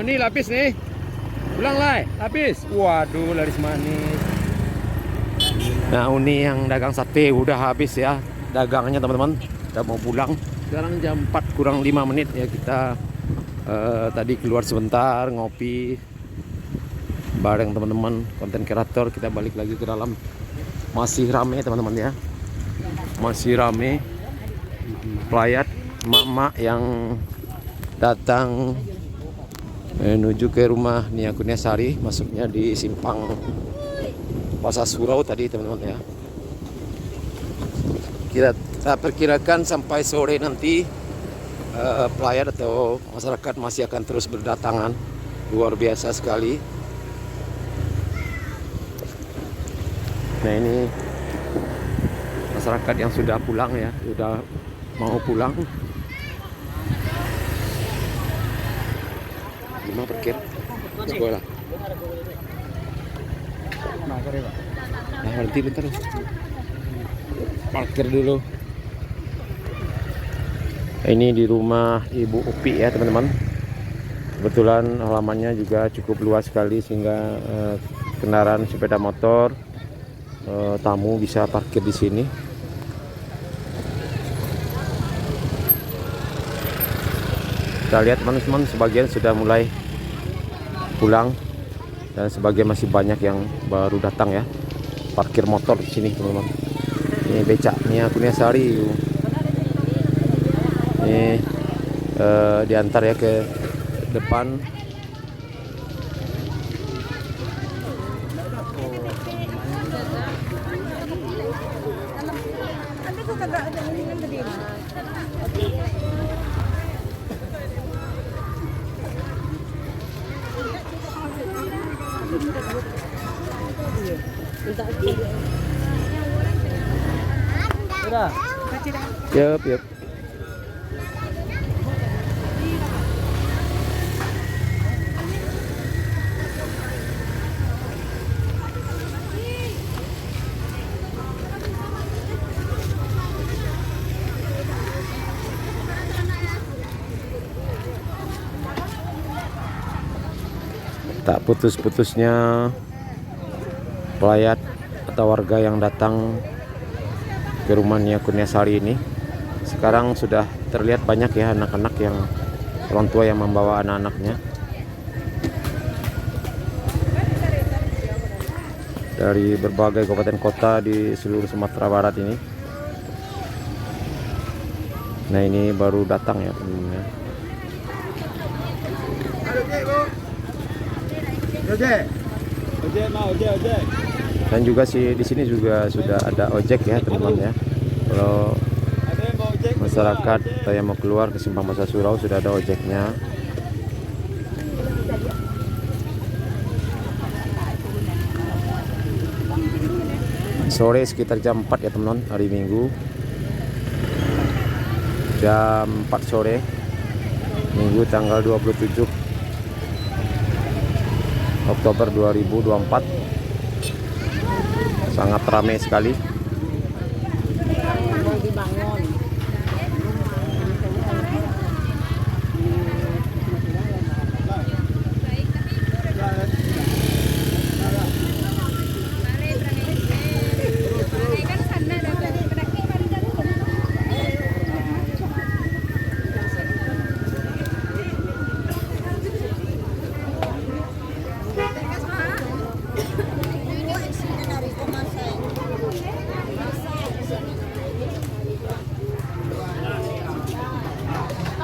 Nah, ini lapis nih. Pulang lah, lapis. Waduh, laris manis. Nah, ini yang dagang sate udah habis ya dagangnya teman-teman. Udah mau pulang. Sekarang jam 4 kurang 5 menit ya, kita tadi keluar sebentar ngopi bareng teman-teman konten kreator. Kita balik lagi ke dalam. Masih rame teman-teman ya. Masih rame. Pelayat emak-emak yang datang menuju ke rumah Nia Kurniasari, masuknya di simpang Pasar Surau tadi teman-teman ya. Kita perkirakan sampai sore nanti pelayat atau masyarakat masih akan terus berdatangan. Luar biasa sekali. Nah, ini masyarakat yang sudah pulang ya, sudah mau pulang. Gimana parkir? Coba lah. Nah, berhenti bentar. Parkir dulu. Ini di rumah Ibu Upi ya teman-teman. Kebetulan halamannya juga cukup luas sekali sehingga kendaraan sepeda motor, tamu bisa parkir di sini. Kita lihat teman-teman, sebagian sudah mulai pulang dan sebagian masih banyak yang baru datang ya. Parkir motor di sini teman-teman. Ini becak Nia Kurniasari. Ini diantar ya ke depan. Yep, yep. Tak putus-putusnya pelayat atau warga yang datang ke rumah Nia Kurniasari ini. Sekarang sudah terlihat banyak ya anak-anak yang orang tua yang membawa anak-anaknya dari berbagai kabupaten kota di seluruh Sumatera Barat ini. Nah, ini baru datang ya teman-teman. Dan juga sih di sini juga sudah ada ojek ya teman-teman ya. Kalau masyarakat yang mau keluar ke simpang Pasar Surau sudah ada ojeknya. Sore sekitar jam 4 ya teman-teman, hari Minggu. Jam 4 sore Minggu tanggal 27 Oktober 2024. Sangat ramai sekali.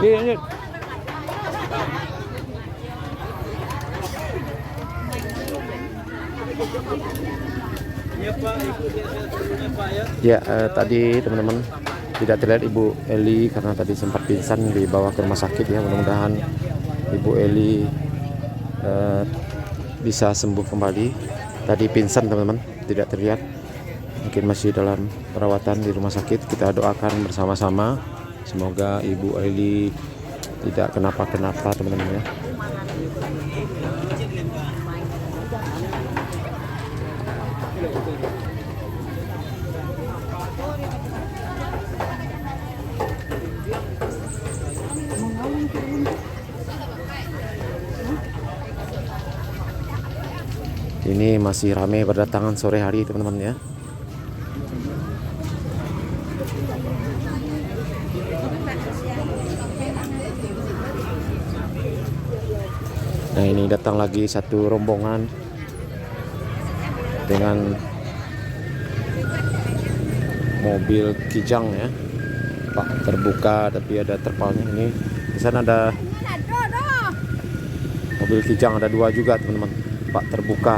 Iya. Ya, tadi teman-teman tidak terlihat Ibu Eli karena tadi sempat pingsan, dibawa ke rumah sakit ya. Mudah-mudahan Ibu Eli bisa sembuh kembali. Tadi pingsan teman-teman, tidak terlihat. Mungkin masih dalam perawatan di rumah sakit. Kita doakan bersama-sama semoga Ibu Eli tidak kenapa-kenapa teman-teman ya. Ini masih ramai berdatangan sore hari teman-teman ya. Nah ini datang lagi satu rombongan dengan mobil Kijang ya. Pak terbuka tapi ada terpalnya. Ini di sana ada mobil Kijang, ada 2 juga teman-teman. Pak terbuka.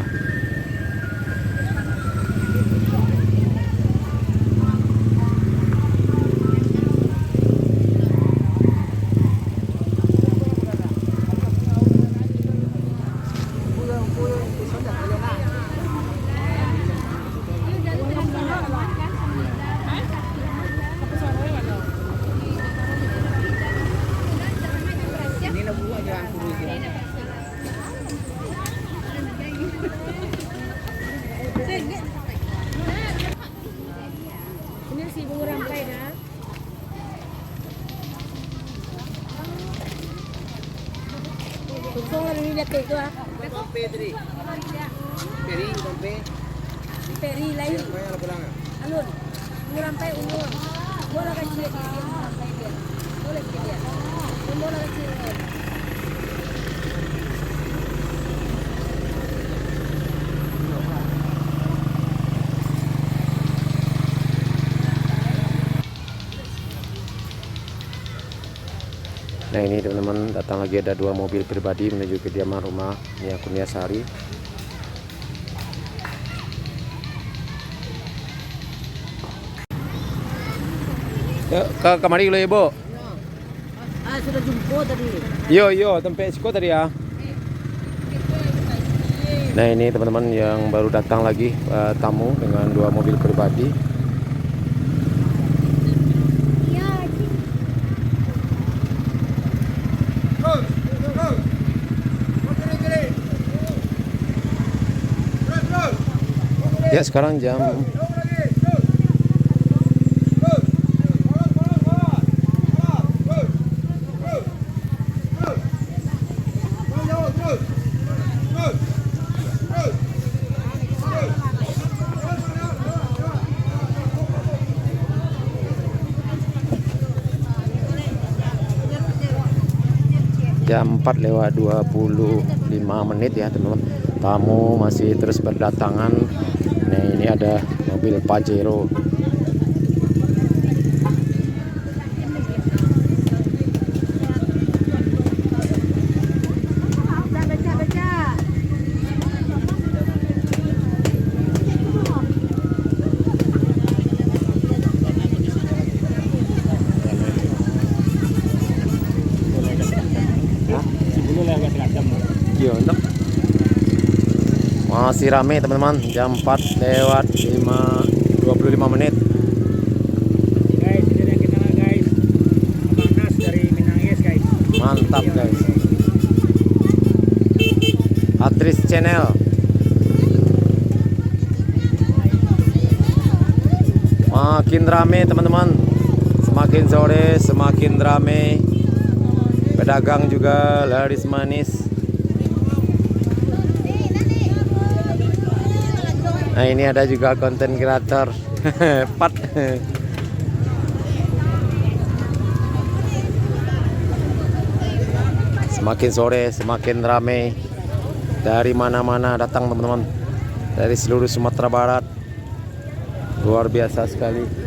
Ini si bunga rampai dah. Tuksong lagi lihat itu ah. Pedri. Peri, kompe. Peri lain. Banyak lah pulang. Alun. Bunga rampai umur. Bola kecil dia rampai dia. Boleh dia. Bola kecil. Nah ini teman-teman, datang lagi ada 2 mobil pribadi menuju kediaman rumah Nia Kurniasari. Ya, ke kamari dulu ibu. Sudah jumpa tadi. Yo, tempe siko tadi ya. Nah ini teman-teman yang baru datang lagi tamu dengan 2 mobil pribadi. Ya sekarang jam jam 4:25 ya teman-teman. Tamu masih terus berdatangan. Nah ini ada mobil Pajero. Iya, masih rame teman-teman, jam 4:25. Guys, ini yang kita guys. Abang Nas dari Minangis guys. Mantap guys. Atris Channel. Makin rame teman-teman. Semakin sore semakin rame. Pedagang juga laris manis. Nah ini ada juga konten kreator. Pat. Semakin sore semakin ramai. Dari mana-mana datang teman-teman. Dari seluruh Sumatera Barat. Luar biasa sekali.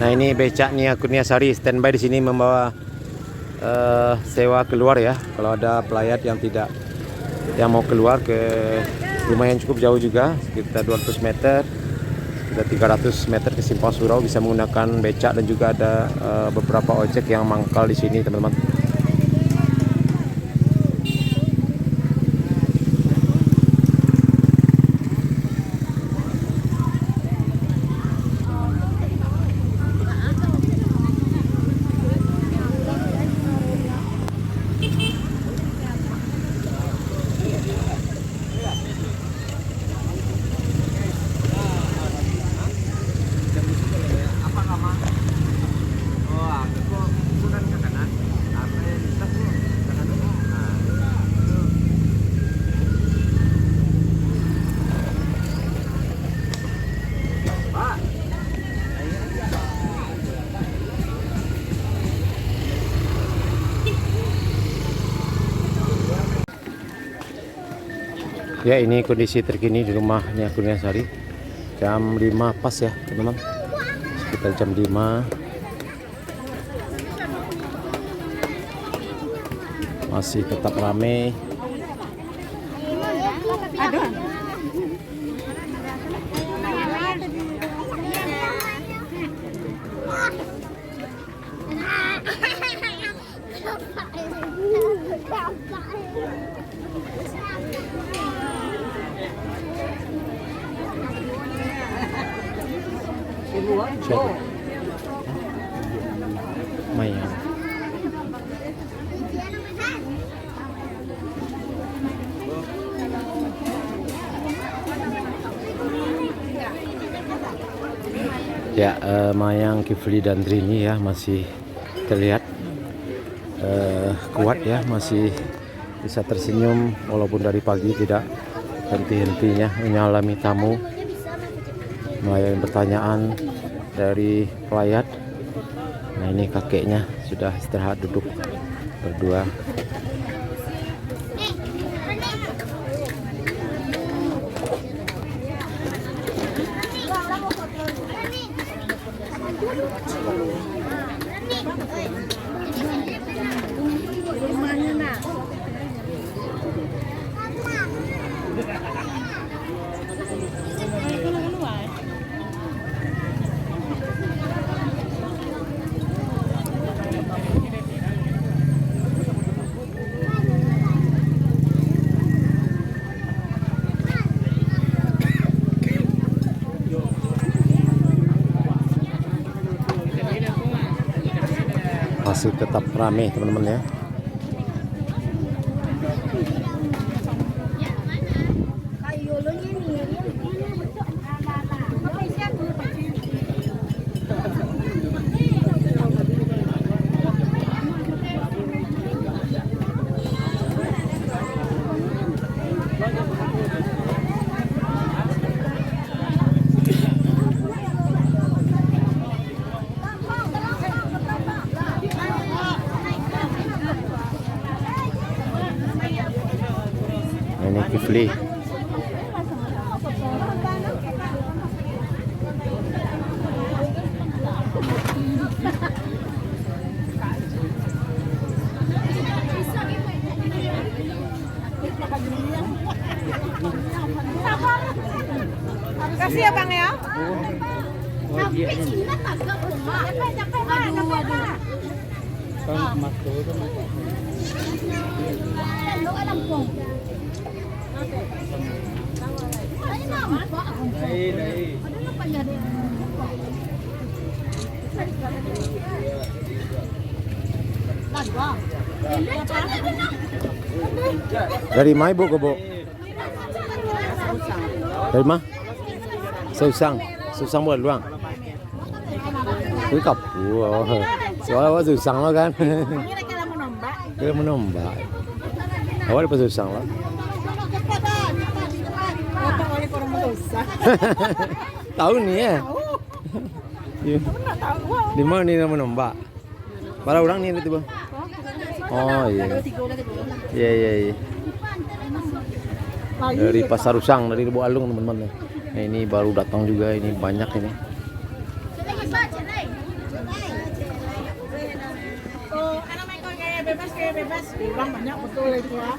Nah ini becak Nia Kurniasari standby di sini membawa sewa keluar ya. Kalau ada pelayat yang mau keluar ke lumayan cukup jauh juga, sekitar 200 meter, sekitar 300 meter ke Simpang Surau, bisa menggunakan becak, dan juga ada beberapa ojek yang mangkal di sini teman-teman. Ya, ini kondisi terkini di rumahnya Kurniasari. Jam 5 pas ya, teman-teman. Sekitar jam 5. Masih tetap ramai. Siapa? Maya. Ya, Mayang, Kifli dan Trini ya masih terlihat kuat ya, masih bisa tersenyum walaupun dari pagi tidak henti-hentinya menyalami tamu, melayani pertanyaan dari pelayat. Nah, ini kakeknya sudah istirahat duduk berdua. Masih tetap ramai teman-teman ya. Ini Kifli. Kasih ya Bang ya. Dari mana ibu ke bu? Dari mana? Susang, Susang buat luang. Quý cọc của soalnya apa susang lo kan? Kita menombak. Awal apa susang lo? Tahu nih ya? Di mana nih menombak? Para orang nih itu bang? Oh iya. Iya iya iya. Dari Pasar Usang, dari Lebu Alung teman-teman. Nah, ini baru datang juga, ini banyak ini. Oh, anak main kayak bebas. Orang banyak betul itu ya.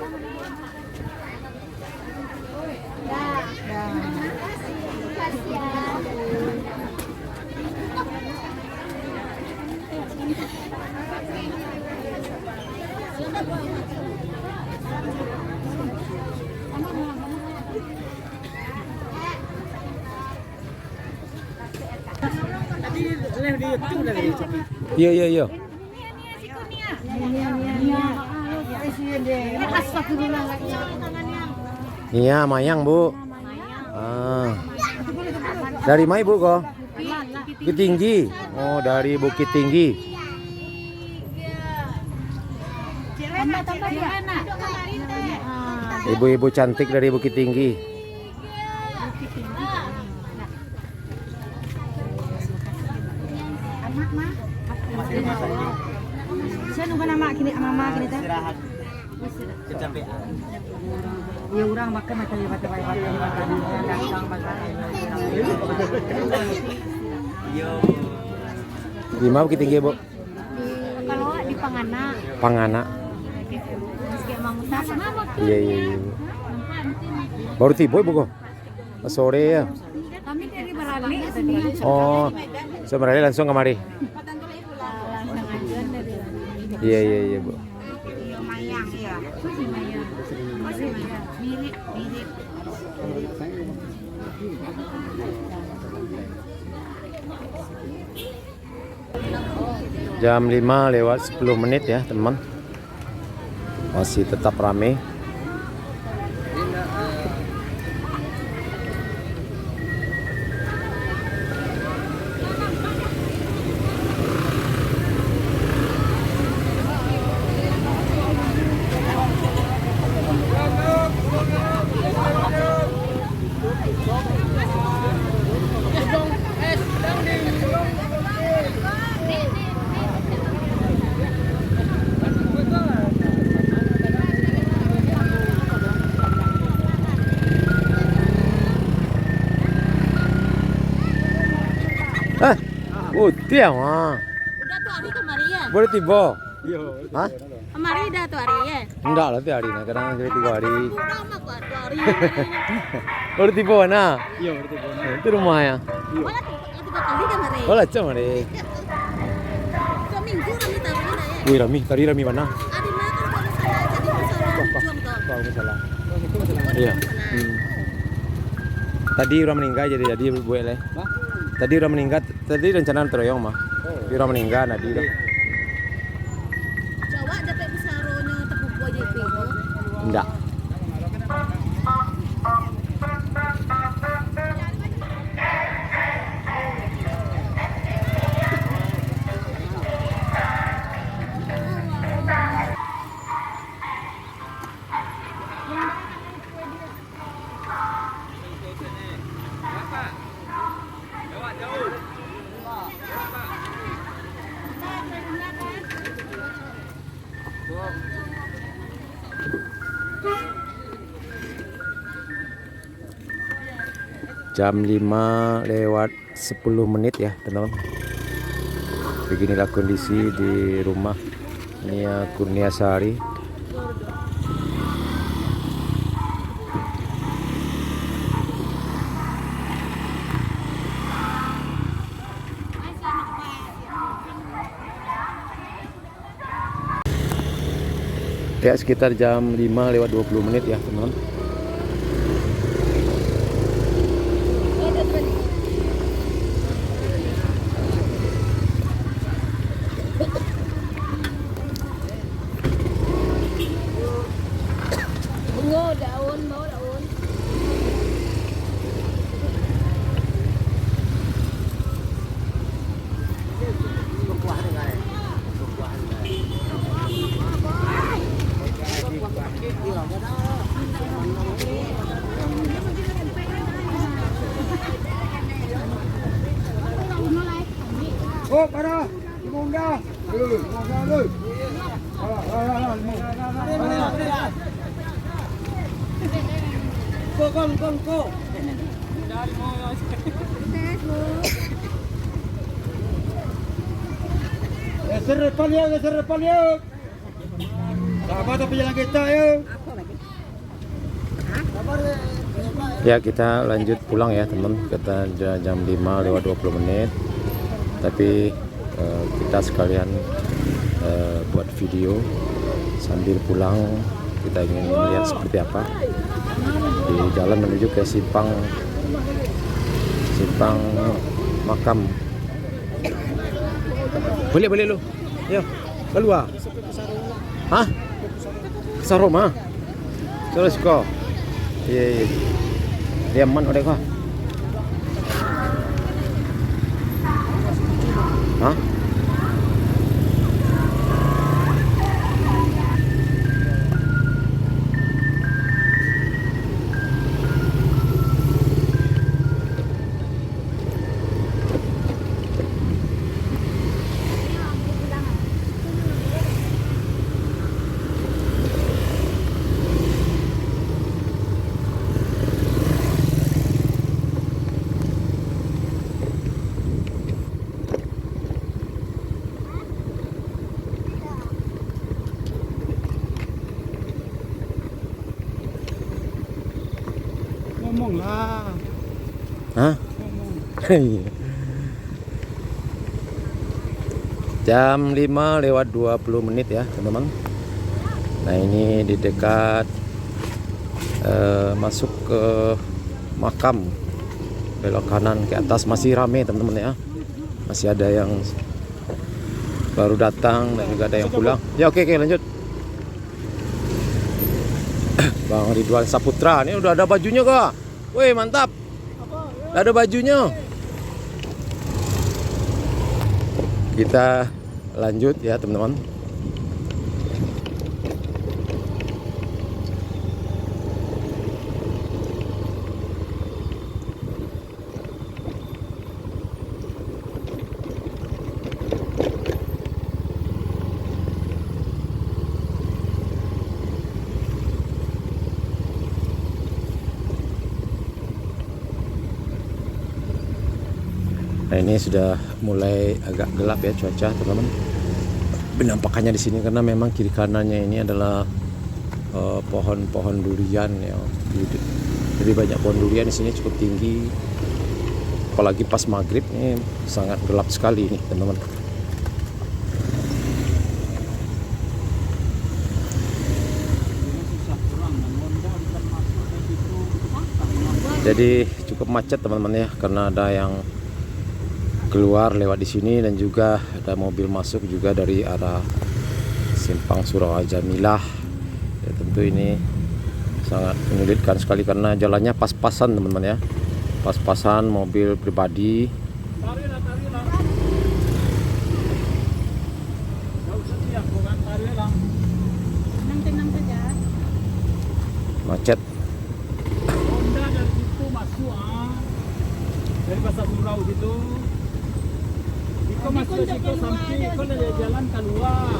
Iya iya iya. Iya, Mayang bu. Ah. Dari mana ibu kok? Bukit Tinggi. Oh, dari Bukit Tinggi. Ibu-ibu cantik dari Bukit Tinggi. Saya nunggu nama kini mama kini teh. Kecapean. Ya orang makan macam makan dagang makan. Yo. Di mana Bukit Tinggi, Bu? Kalau di Pangana, Pangana. meski emang sama waktu. Iya, iya, iya. Bu. Baru tiba, Bu, kok? Sore ya. Kami dari Barani tadi. Oh, sebenarnya langsung kemari. Langsung ajuan dari Iya, iya, iya, Bu. Mayang ya. Si Mayang. Oh si Mayang. Mirip. Jam 5 lewat 10 menit ya, teman. Masih tetap rame. Tiang ah. Udah tuh hari kemarin ya. Boleh tiba. Hah? Kemarin udah tuh hari ya. Enggak lah tiap hari, nah kadang jadi 3 hari. Udah mah gua 2 hari. Baru tiba mana? Iya, berarti benar. Itu rumah ya. Malah 3 kali kemarin. Oh lah cuma deh. 2 minggu kami taruhnya ya. Wih Rami, tadi Rami mana? Adi mah kan kalau salah jadi masalah juang toh. Kalau masalah. Iya. Tadi orang meninggal jadi boleh. Tadi orang meninggal, tadi rencana teroyong mah. Tapi orang meninggal nadi dah. Jawa dapat besaronya tepuk aja itu. Enggak. Jam 5 lewat 10 menit ya teman-teman. Beginilah kondisi di rumah Nia Kurniasari. Ya sekitar jam 5 lewat 20 menit ya teman-teman. Bungo daun, mau daun. Oh, para. Mungga. Mungga lu. Go. Geser depan yuk. Sabar tapi jalan kita yuk. Ya kita lanjut pulang ya teman. Kita jam 5 lewat 20 menit. Tapi kita sekalian buat video sambil pulang. Kita ingin melihat seperti apa di jalan menuju ke simpang makam. Boleh lu. Yo, keluar. Hah? Saroma. Terus kok. Iya. Dia man udah kok. Hah? ngomong lah. Hah? Ngomong. Jam 5:20 ya teman-teman. Nah ini di dekat masuk ke makam, belok kanan ke atas masih rame teman-teman ya. Masih ada yang baru datang dan juga ada yang pulang. Ya oke lanjut. Bang Ridwan Saputra, ini udah ada bajunya kak. Wih mantap. Udah ada bajunya. Kita lanjut ya teman-teman. Nah ini sudah mulai agak gelap ya cuaca teman-teman. Penampakannya di sini karena memang kiri kanannya ini adalah pohon-pohon durian ya. Jadi banyak pohon durian di sini cukup tinggi. Apalagi pas maghrib ini sangat gelap sekali ini teman-teman. Jadi cukup macet teman-teman ya karena ada yang keluar lewat di sini dan juga ada mobil masuk juga dari arah Simpang Surau Jamilah. Ya, tentu ini sangat menyulitkan sekali karena jalannya pas-pasan teman-teman ya. Pas-pasan mobil pribadi. Tenang saja. Macet. Honda dari situ masuk dari pasar Surau gitu. Kau masuk situ sampai kau ada jalan keluar.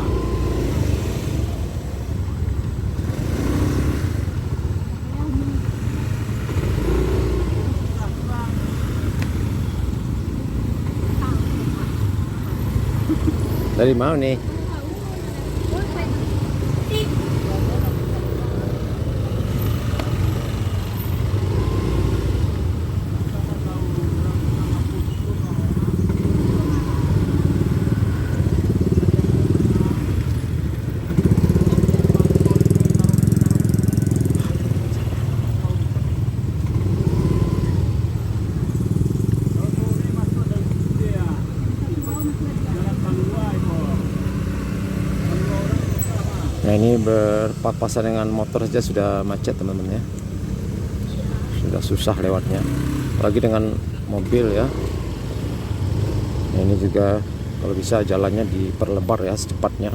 Dari mana nih? Nah ini berpapasan dengan motor saja sudah macet teman-teman ya. Sudah susah lewatnya. Apalagi dengan mobil ya. Nah, ini juga kalau bisa jalannya diperlebar ya secepatnya.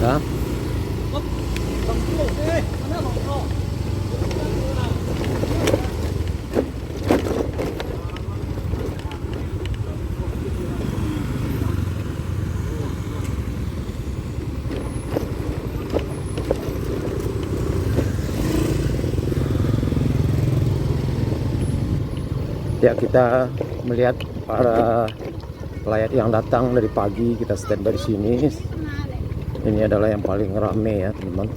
Ya. Ya kita melihat para pelayat yang datang dari pagi, kita standby di sini. Ini adalah yang paling rame ya teman-teman.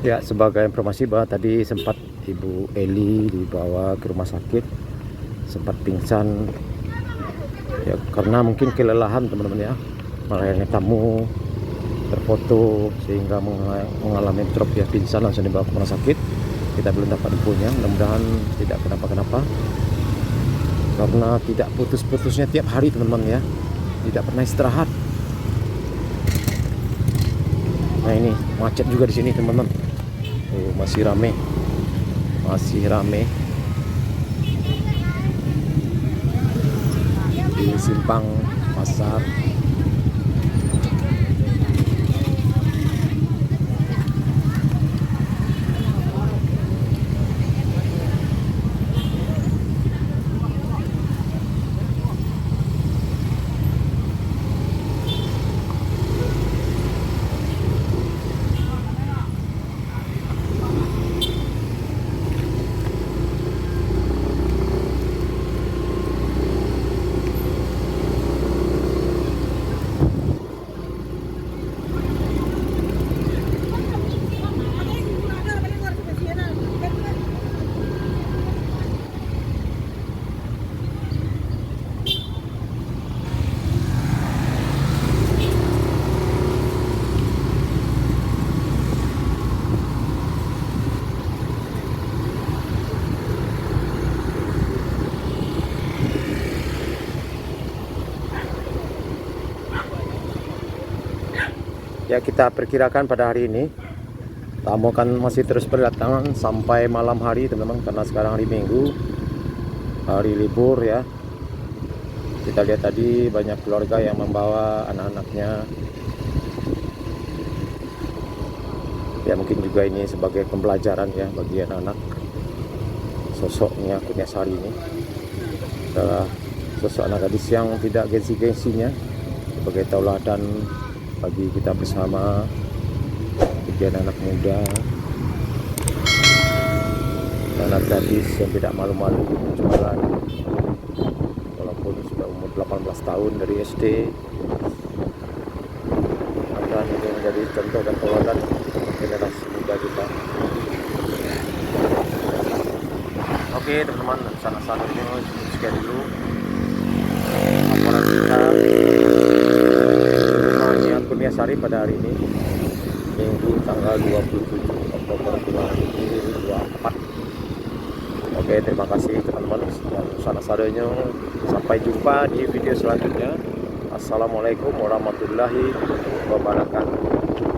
Ya, sebagai informasi bahwa tadi sempat Ibu Eli dibawa ke rumah sakit, sempat pingsan ya karena mungkin kelelahan teman-teman ya, melayani tamu, berfoto sehingga mengalami drop ya, pingsan, langsung dibawa ke rumah sakit. Kita belum dapat infonya, mudah-mudahan tidak kenapa-kenapa karena tidak putus-putusnya tiap hari teman-teman ya, tidak pernah istirahat. Nah ini macet juga di sini teman-teman. Masih rame, di simpang pasar. Ya, kita perkirakan pada hari ini tamu akan masih terus berdatangan sampai malam hari teman-teman, karena sekarang hari Minggu, hari libur ya. Kita lihat tadi banyak keluarga yang membawa anak-anaknya. Ya mungkin juga ini sebagai pembelajaran ya bagi anak-anak. Sosoknya Kurniasari ini adalah sosok anak gadis yang tidak gengsi-gengsinya, sebagai tauladan bagi kita bersama, bagi anak muda, anak gadis yang tidak malu-malu berjualan walaupun sudah umur 18 tahun dari SD. Akan ini menjadi contoh dan tauladan generasi muda kita. Oke teman-teman, sana-sana ini sekian dulu laporan kita Kurniasari pada hari ini, Minggu tanggal 27 Oktober 2024. Oke, terima kasih teman-teman dan sana-sadanya. Sampai jumpa di video selanjutnya. Assalamualaikum warahmatullahi wabarakatuh.